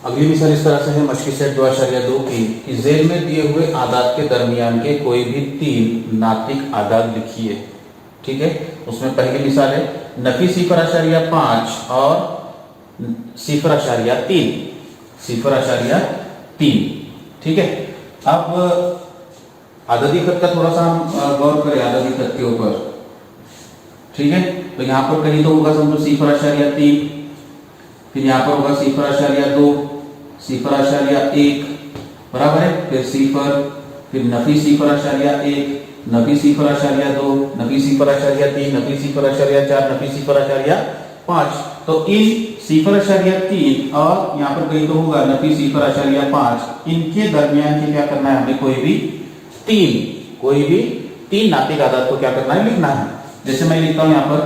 अगली मिसाल इस तरह से है मशकी सेट 2.2 की जेल में दिए हुए आदाद के दरमियान के कोई भी तीन नातिक आदाद लिखिए। ठीक है, उसमें पहली मिसाल है नफी 0.5 और 0.3 0.3। ठीक है, अब आददी खत का थोड़ा सा हम गौर करें आददी खत के ऊपर। ठीक है, तो यहाँ पर कहीं तो होगा समझो 0.3, फिर यहाँ पर होगा 0.2, 0.1 बराबर है, फिर 0, फिर नफी 0.1, नफी 0.2, नफी 0.3, नफी 0.4, नफी 0.5। तो इन 0.3 और यहाँ पर कहीं तो होगा नफी 0.5, इनके दरमियान के क्या करना है हमें कोई भी तीन नातिक आदाद को क्या करना है लिखना है। जैसे मैं लिखता हूं यहाँ पर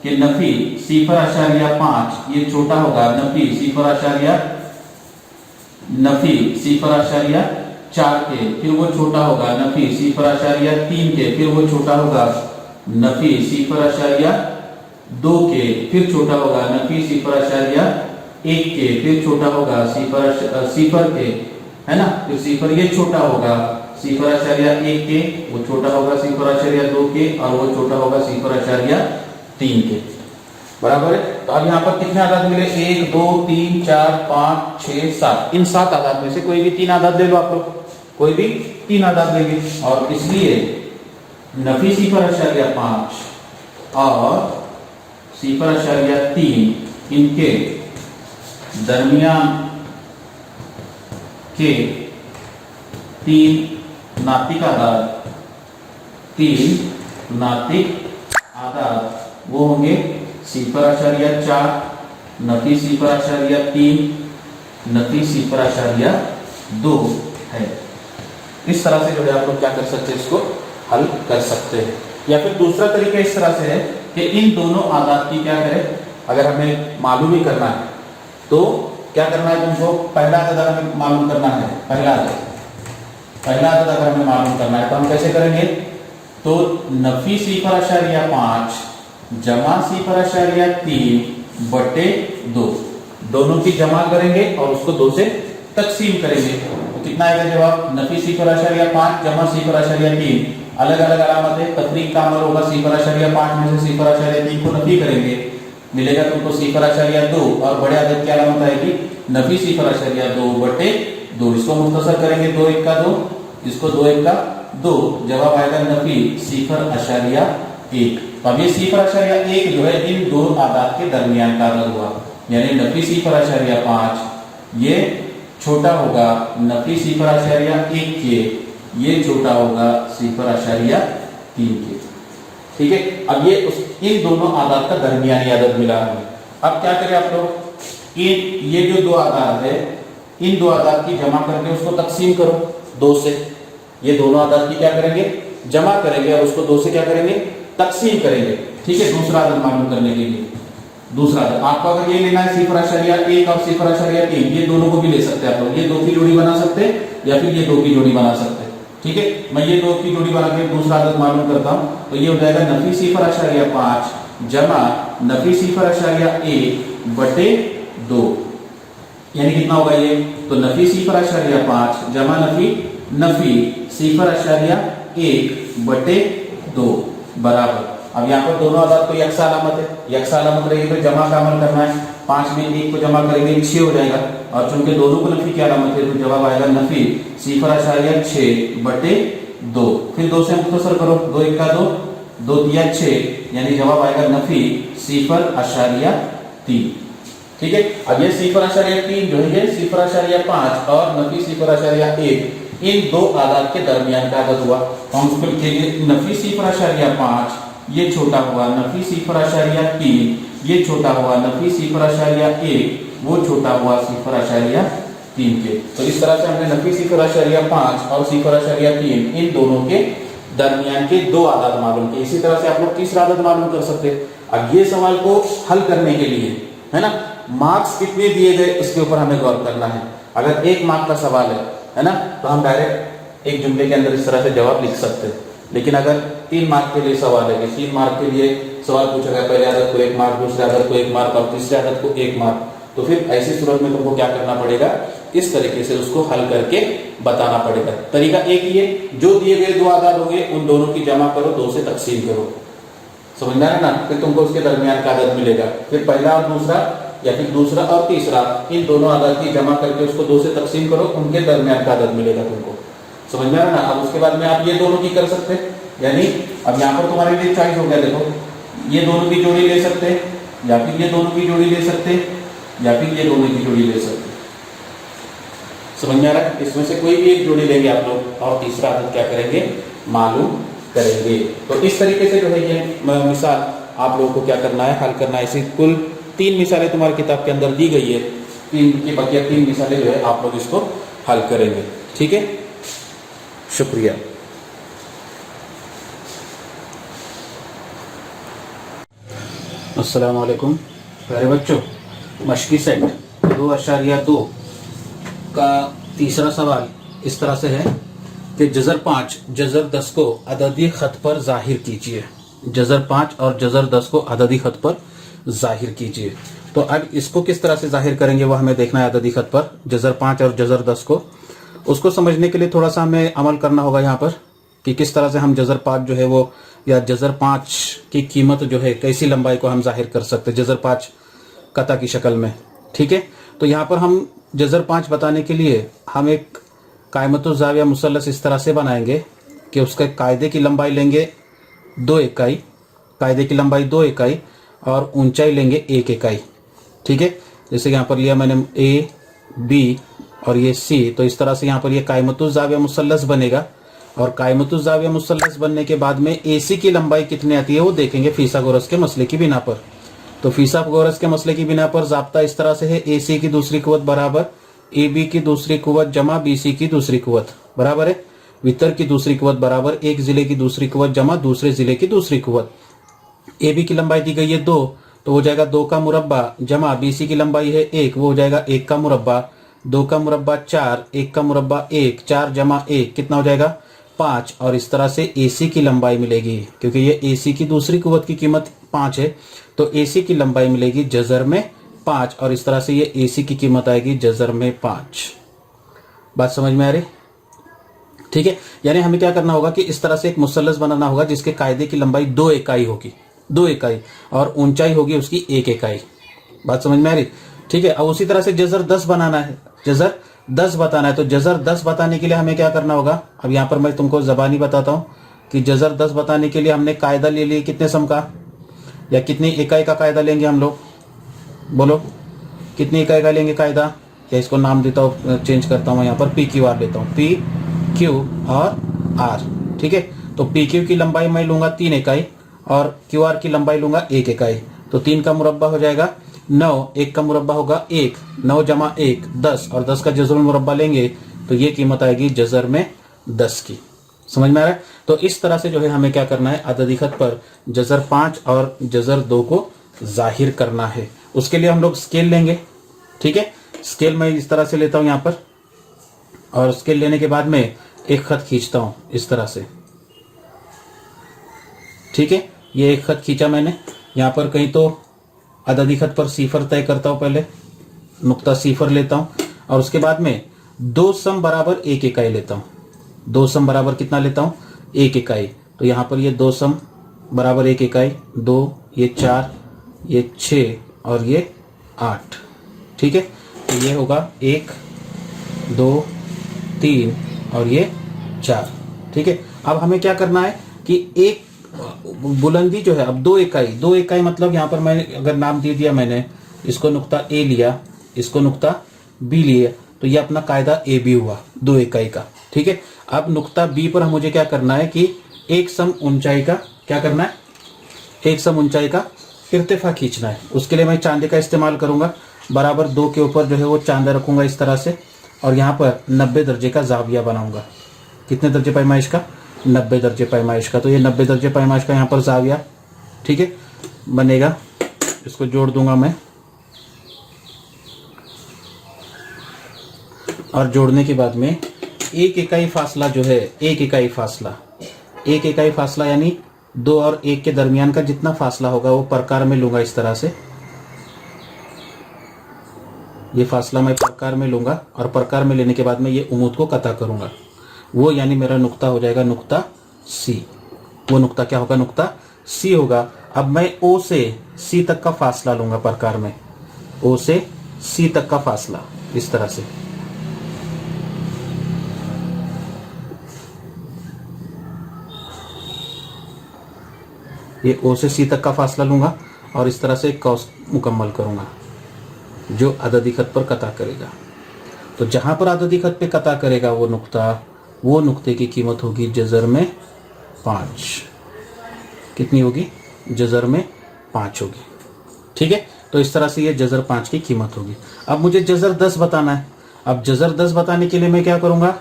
कि नफी 0.5 ये छोटा होगा नफी 0.4 के, फिर वो छोटा होगा नफी 0.3 के, फिर वो छोटा होगा नफी 0.2 के, फिर छोटा होगा नफी 0.1 के, फिर छोटा होगा 0 के, है ना, फिर 0 ये छोटा होगा 0.1 के, वो छोटा होगा 0.2 के, और वो छोटा होगा 0.3 के। बराबर है। तो अब यहाँ पर कितने आदाद मिले 1 2 3 4 5 6 7। इन 7 आदाद में से कोई भी 3 आदाद ले लो आप लोग, कोई भी 3 आदाद लेंगे, और इसलिए नफी 0.5 और 0.3 इनके दरमियान के तीन नातिक आदाद वो होंगे 0.4, नफी 0.3, नफी 0.2 है। इस तरह से जो है आप लोग क्या कर सकते हैं, इसको हल कर सकते हैं। या फिर दूसरा तरीका इस तरह से है कि इन दोनों आदाद की क्या करें, अगर हमें मालूम ही करना है तो क्या करना है तुमको, पहला आदद अगर हमें मालूम करना है, पहला आदद अगर हमें मालूम करना है तो हम कैसे करेंगे, तो नफी 0.5 जमा 0.3 बटे 2 दोनों की जमा करेंगे और उसको 2 से तकसीम करेंगे। तो कितना आएगा जवाब, नफी 0.5 जमा 0.3, अलग अलग अलामत है, तफरीक का अमल होगा, 0.5 में से 0.3 को नफी करेंगे, मिलेगा तुमको 0.2, और बड़े आदद की अलामत आएगी नफी 0.2 बटे 2। इसको मुख्तसर करेंगे 2 1 का 2, इसको 2 1 का 2, जवाब आएगा नफी 0.1। अब ये 0.1 जो है इन दो आदाद के दरमियान का आदद हुआ, यानी नफी 0.5 ये छोटा होगा नफी 0.1 के, ये छोटा होगा 0.3 के। ठीक है, अब इन दोनों आदाद का दरमियानी आदद मिला हमें। अब क्या करें आप लोग, ये जो 2 आदाद है इन 2 आदाद की जमा करके उसको तकसीम करो 2 से। ये दोनों आदाद की क्या करेंगे, जमा करेंगे और उसको 2 से क्या करेंगे, तकसीम करेंगे। ठीक है, दूसरा आदद मालूम करने के लिए दूसरा आदद आपको अगर ये लेना है 0.1 और 0.3, ये दोनों को भी ले सकते हैं आप लोग, ये 2 की जोड़ी बना सकते हैं या फिर ये 2 की जोड़ी बना सकते हैं। ठीक है, मैं ये 2 की जोड़ी बना के दूसरा आदद मालूम करता हूं, तो ये हो जाएगा नफी 0.5 जमा नफी 0.1 बटे 2, यानी कितना होगा ये, तो नफी 0.5 जमा नफी 0.1 बटे 2 बराबर। अब यहाँ पर दोनों आदाद को यकसा अलामत है, यकसा अलामत रहेगी तो जमा का अमल करना है, 5 में 1 को जमा करेंगे 6 हो जाएगा, और चूंकि दोनों को नफी की अलामत है तो जवाब आएगा नफी 0.6 बटे 2। फिर 2 से मुख्तसर करो, 2 1 का 2, 2 3 6, यानी जवाब आएगा नफी 0.3। ठीक है, अब ये 0.3 जो है 0.5 और नफी 0.1 इन 2 आदाद के दरमियान का आदद हुआ। हम उसको लिखेंगे नफी 0.5 ये छोटा हुआ नफी 0.3, ये छोटा हुआ नफी 0.1, वो छोटा हुआ 0.3 के। तो इस तरह से हमने नफी 0.5 और 0.3 इन दोनों के दरमियान के 2 आदाद मालूम किए। इसी तरह से आप लोग तीसरा आदद मालूम कर सकते हैं। अब ये सवाल को हल करने के लिए, है ना, मार्क्स कितने दिए गए इसके ऊपर हमें गौर करना है। अगर 1 मार्क का सवाल है ना, तो हम डायरेक्ट एक जुमले के अंदर इस तरह से जवाब लिख सकते हैं। लेकिन अगर 3 मार्क के लिए सवाल है, 3 मार्क के लिए सवाल पूछा गया, पहले आदत को 1 मार्क, दूसरे आदत को 1 मार्क और तीसरे आदत को 1 मार्क, तो फिर ऐसी सूरत में तुमको क्या करना पड़ेगा, इस तरीके से उसको हल करके बताना पड़ेगा। तरीका एक ही है, जो दिए गए दो आदाद होंगे उन दोनों की जमा करो, 2 से तकसीम करो, समझ में आया ना। फिर तुमको उसके दरमियान का आदत मिलेगा, फिर पहला और दूसरा या फिर दूसरा और तीसरा, इन दोनों आदत की जमा करके उसको 2 से तकसीम करो, उनके दरमियान का आदत मिलेगा तुमको, समझ में आया ना। अब उसके बाद में आप ये दोनों की कर सकते हैं, यानी अब यहाँ पर तुम्हारे लिए चॉइस हो गया, देखो ये दोनों की जोड़ी ले सकते हैं, या फिर ये दोनों की जोड़ी ले सकते हैं, या फिर ये दोनों की जोड़ी ले सकते हैं, समझ में आ रहा है। इसमें से कोई भी एक जोड़ी लेंगे आप लोग और तीसरा आदत क्या करेंगे, मालूम करेंगे। तो इस तरीके से जो है ये मिसाल आप लोगों को क्या करना है, हल करना है। ऐसी कुल 3 मिसालें तुम्हारी किताब के अंदर दी गई है, 3 की बकिया 3 मिसालें जो है आप लोग इसको हल करेंगे, ठीक है। शुक्रिया। अस्सलाम वालेकुम प्यारे बच्चों, मशकी सेट 2.2 का तीसरा सवाल इस तरह से है कि जज़र 5 जज़र 10 को अददी खत पर जाहिर कीजिए। जज़र 5 और जज़र 10 को अददी खत पर जाहिर कीजिए। तो अब इसको किस तरह से जाहिर करेंगे वो हमें देखना है अददी खत पर, जज़र 5 और जज़र 10 को। उसको समझने के लिए थोड़ा सा हमें अमल करना होगा यहाँ पर कि किस तरह से हम जज़र 5 जो है वो, या जज़र 5 की कीमत जो है, कैसी लंबाई को हम जाहिर कर सकते हैं जज़र 5 कता की शक्ल में, ठीक है। तो यहाँ पर हम जज़र 5 बताने के लिए हम एक कायमतुज़ ज़ाविया मुसल्लस इस तरह से बनाएंगे कि उसके कायदे की लंबाई लेंगे 2 इकाई, कायदे की लंबाई 2 इकाई और ऊंचाई लेंगे 1 इकाई, ठीक है। जैसे यहाँ पर लिया मैंने ए बी और ये सी, तो इस तरह से यहाँ पर ये कायमतुज़ ज़ाविया मुसल्लस बनेगा। और कायमतुज़ ज़ाविया मुसल्लस बनने के बाद में एसी की लंबाई कितनी आती है वो देखेंगे फीसागोरस के मसले की बिना पर। तो फीसागोरस के मसले की बिना पर ज़ाब्ता इस तरह से है, एसी की दूसरी कुव्वत बराबर ए बी की दूसरी कुव्वत जमा बी सी की दूसरी कुव्वत बराबर है वितर की दूसरी कुव्वत बराबर एक जिले की दूसरी कुव्वत जमा दूसरे जिले की दूसरी कुव्वत। ए बी की लंबाई दी गई है 2, तो हो जाएगा 2 का मुरब्बा जमा बी सी की लंबाई है 1, वो हो जाएगा 1 का मुरब्बा, 2 का मुरब्बा 4, 1 का मुरब्बा 1, 4 जमा 1 कितना हो जाएगा 5। और इस तरह से एसी की लंबाई मिलेगी, क्योंकि ये एसी की दूसरी कुव्वत की कीमत 5 है, तो एसी की लंबाई मिलेगी जज़र में 5, और इस तरह से ये एसी की कीमत आएगी जज़र में 5। बात समझ में आ रही, ठीक है। यानी हमें क्या करना होगा कि इस तरह से एक मुसल्लस बनाना होगा जिसके कायदे की लंबाई 2 इकाई होगी, 2 इकाई, और ऊंचाई होगी उसकी 1 इकाई। बात समझ में आ रही, ठीक है। अब उसी तरह से जज़र 10 बनाना है, जज़र 10 बताना है, तो जज़र 10 बताने के लिए हमें क्या करना होगा। अब यहाँ पर मैं तुमको ज़बानी बताता हूँ कि जज़र 10 बताने के लिए हमने कायदा ले लिया कितने सम का, या कितनी इकाई का कायदा लेंगे हम लोग, बोलो कितनी इकाई का लेंगे कायदा। या इसको नाम देता हूँ, चेंज करता हूँ, यहाँ पर पी क्यू आर लेता हूँ, पी क्यू और आर, ठीक है। तो पी क्यू की लंबाई मैं लूंगा 3 इकाई और क्यू आर की लंबाई लूंगा 1 इकाई। तो 3 का मुरब्बा हो जाएगा 9, 1 का मुरब्बा होगा 1, 9 जमा 1 10, और 10 का जज़रुल मुरब्बा लेंगे तो ये कीमत आएगी जज़र में 10 की। समझ में आ रहा है। तो इस तरह से जो है हमें क्या करना है, अददी खत पर जज़र 5 और जज़र 2 को जाहिर करना है। उसके लिए हम लोग स्केल लेंगे, ठीक है। स्केल मैं इस तरह से लेता हूं यहाँ पर, और स्केल लेने के बाद में एक खत खींचता हूं इस तरह से, ठीक है। ये एक खत खींचा मैंने, यहाँ पर कहीं तो अददी खत पर सीफर तय करता हूं, पहले नुक्ता सीफर लेता हूं, और उसके बाद में 2 सम बराबर 1 इकाई लेता हूं। 2 सम बराबर कितना लेता हूं, 1 इकाई। तो यहाँ पर ये 2 सम बराबर 1 इकाई, 2, ये 4, ये 6 और ये 8, ठीक है। तो ये होगा 1 2 3 और ये 4, ठीक है। अब हमें क्या करना है कि एक बुलंदी जो है, अब 2 इकाई मतलब यहाँ पर मैंने अगर नाम दे दिया, मैंने इसको नुक्ता ए लिया, इसको नुक्ता बी लिया, तो ये अपना कायदा ए बी हुआ 2 इकाई का, ठीक है। अब नुक्ता बी पर मुझे क्या करना है कि एक सम ऊंचाई का क्या करना है, एक सम ऊंचाई का इर्तिफा खींचना है। उसके लिए मैं चांदे का इस्तेमाल करूंगा, बराबर 2 के ऊपर जो है वो चांदा रखूंगा इस तरह से, और यहाँ पर 90 दर्जे का जाविया बनाऊंगा। कितने दर्जे पैमाइश का, 90 दर्जे पैमाइश का। तो ये 90 दर्जे पैमाइश का यहाँ पर जाविया, ठीक है, बनेगा। इसको जोड़ दूंगा मैं, और जोड़ने के बाद में 1 इकाई फासला जो है, 1 इकाई फासला यानी 2 और 1 के दरमियान का जितना फासला होगा वो प्रकार में लूंगा इस तरह से, ये फासला मैं प्रकार में लूंगा और प्रकार में लेने के बाद में ये उमूद को कता करूंगा, वो यानी मेरा नुक्ता हो जाएगा नुक्ता सी। वो नुक्ता क्या होगा? नुक्ता सी होगा। अब मैं ओ से सी तक का फासला लूंगा प्रकार में, ओ से सी तक का फासला इस तरह से। ये ओ से सी तक का फासला लूंगा और इस तरह से कौस मुकम्मल करूंगा जो अददी खत पर कता करेगा। तो जहां पर अददी खत पे कता करेगा वो नुक्ता, वो नुक्ते की कीमत होगी जजर में 5। कितनी होगी? जजर में 5 होगी। ठीक है, तो इस तरह से ये जजर 5 की कीमत होगी। अब मुझे जजर 10 बताना है। अब जजर 10 बताने के लिए मैं क्या करूंगा?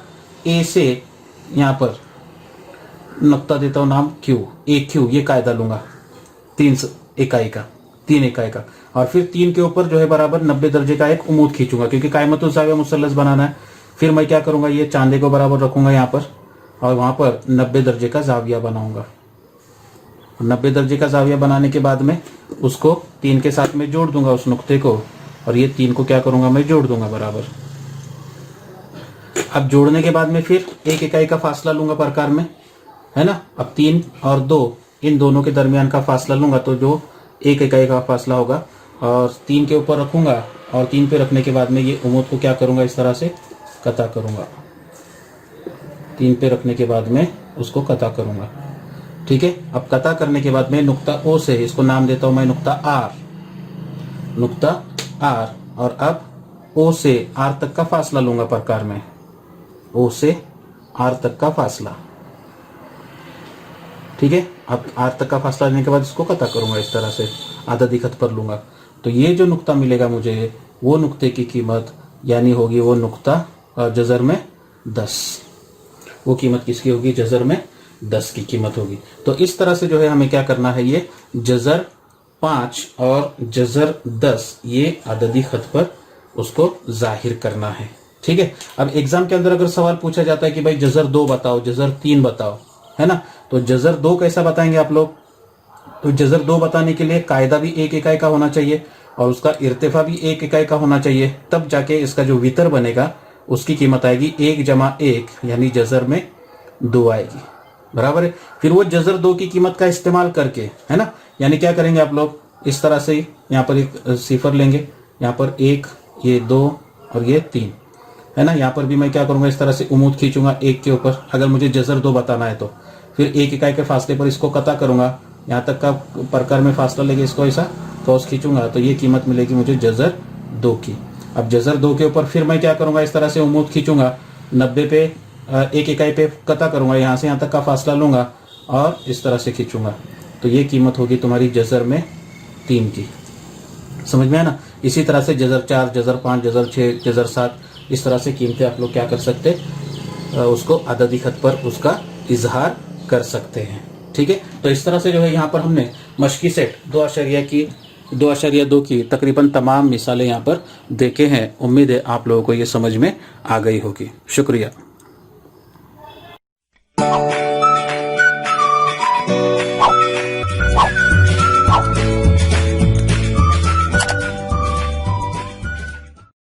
ए से यहां पर नुक्ता देता हूं नाम क्यू, ए क्यू, ये कायदा लूंगा 3 इकाई का, और फिर 3 के ऊपर जो है बराबर 90 दर्जे का एक उमूद खींचूंगा, क्योंकि कायमतुल ज़ाविया मुसल्लस बनाना है। फिर मैं क्या करूंगा? ये चांदे को बराबर रखूंगा यहाँ पर और वहां पर 90 दर्जे का जाविया बनाऊंगा। 90 दर्जे का जाविया बनाने के बाद में उसको 3 के साथ में जोड़ दूंगा उस नुक्ते को, और ये 3 को क्या करूंगा? मैं जोड़ दूंगा बराबर। अब जोड़ने के बाद में फिर 1 इकाई का फासला लूंगा प्रकार में, है ना। अब 3 और 2 इन दोनों के दरमियान का फासला लूंगा, तो जो 1 इकाई का फासला होगा और 3 के ऊपर रखूंगा, और 3 पे रखने के बाद में ये उमूद को क्या करूंगा? इस तरह से कता करूंगा। 3 पे रखने के बाद में उसको कता करूंगा। ठीक है, अब कता करने के बाद में नुक्ता ओ से, इसको नाम देता हूं मैं नुक्ता आर, और अब ओ से आर तक का फासला लूंगा प्रकार में, ओ से आर तक का फासला। ठीक है, अब आर तक का फासला लेने के बाद इसको कता करूंगा इस तरह से, अददी खत पर लूंगा। तो ये जो नुक्ता मिलेगा मुझे, वो नुक्ते की कीमत यानी होगी वो नुक्ता जजर में 10। वो कीमत किसकी होगी? जजर में 10 की कीमत होगी। तो इस तरह से जो है हमें क्या करना है, ये जजर 5 और जजर 10 ये अददी खत पर उसको जाहिर करना है। ठीक है, अब एग्जाम के अंदर अगर सवाल पूछा जाता है कि भाई जजर 2 बताओ, जजर 3 बताओ, है ना, तो जजर 2 कैसा बताएंगे आप लोग? तो जजर 2 बताने के लिए कायदा भी 1 इकाई का होना चाहिए और उसका इर्तिफा भी 1 इकाई का होना चाहिए, तब जाके इसका जो वितर बनेगा उसकी कीमत आएगी 1 जमा 1 यानी जजर में 2 आएगी, बराबर है। फिर वो जजर 2 की कीमत का इस्तेमाल करके, है ना, यानी क्या करेंगे आप लोग? इस तरह से यहाँ पर एक सिफर लेंगे, यहाँ पर 1, ये 2 और ये 3, है ना। यहाँ पर भी मैं क्या करूंगा? इस तरह से उमूद खींचूंगा 1 के ऊपर, अगर मुझे जजर 2 बताना है तो। फिर 1 इकाई के फासले पर इसको कता करूंगा, यहाँ तक का प्रकार में फासला लेके इसको ऐसा कौस खींचूंगा, तो ये कीमत मिलेगी मुझे जजर 2 की। अब जजर 2 के ऊपर फिर मैं क्या करूंगा? इस तरह से उमूद खींचूंगा, 90 पे 1 इकाई पे कता करूंगा, यहाँ से यहाँ तक का फासला लूंगा और इस तरह से खींचूंगा, तो ये कीमत होगी तुम्हारी जजर में 3 की। समझ में आया ना? इसी तरह से जजर 4, जजर 5, जजर 6, जजर 7, इस तरह से कीमतें आप लोग क्या कर सकते, उसको अददी खत पर उसका इजहार कर सकते हैं। ठीक है, तो इस तरह से जो है यहाँ पर हमने मशकी सेट 2.2 की तकरीबन तमाम मिसालें यहाँ पर देखे हैं। उम्मीद है आप लोगों को ये समझ में आ गई होगी। शुक्रिया।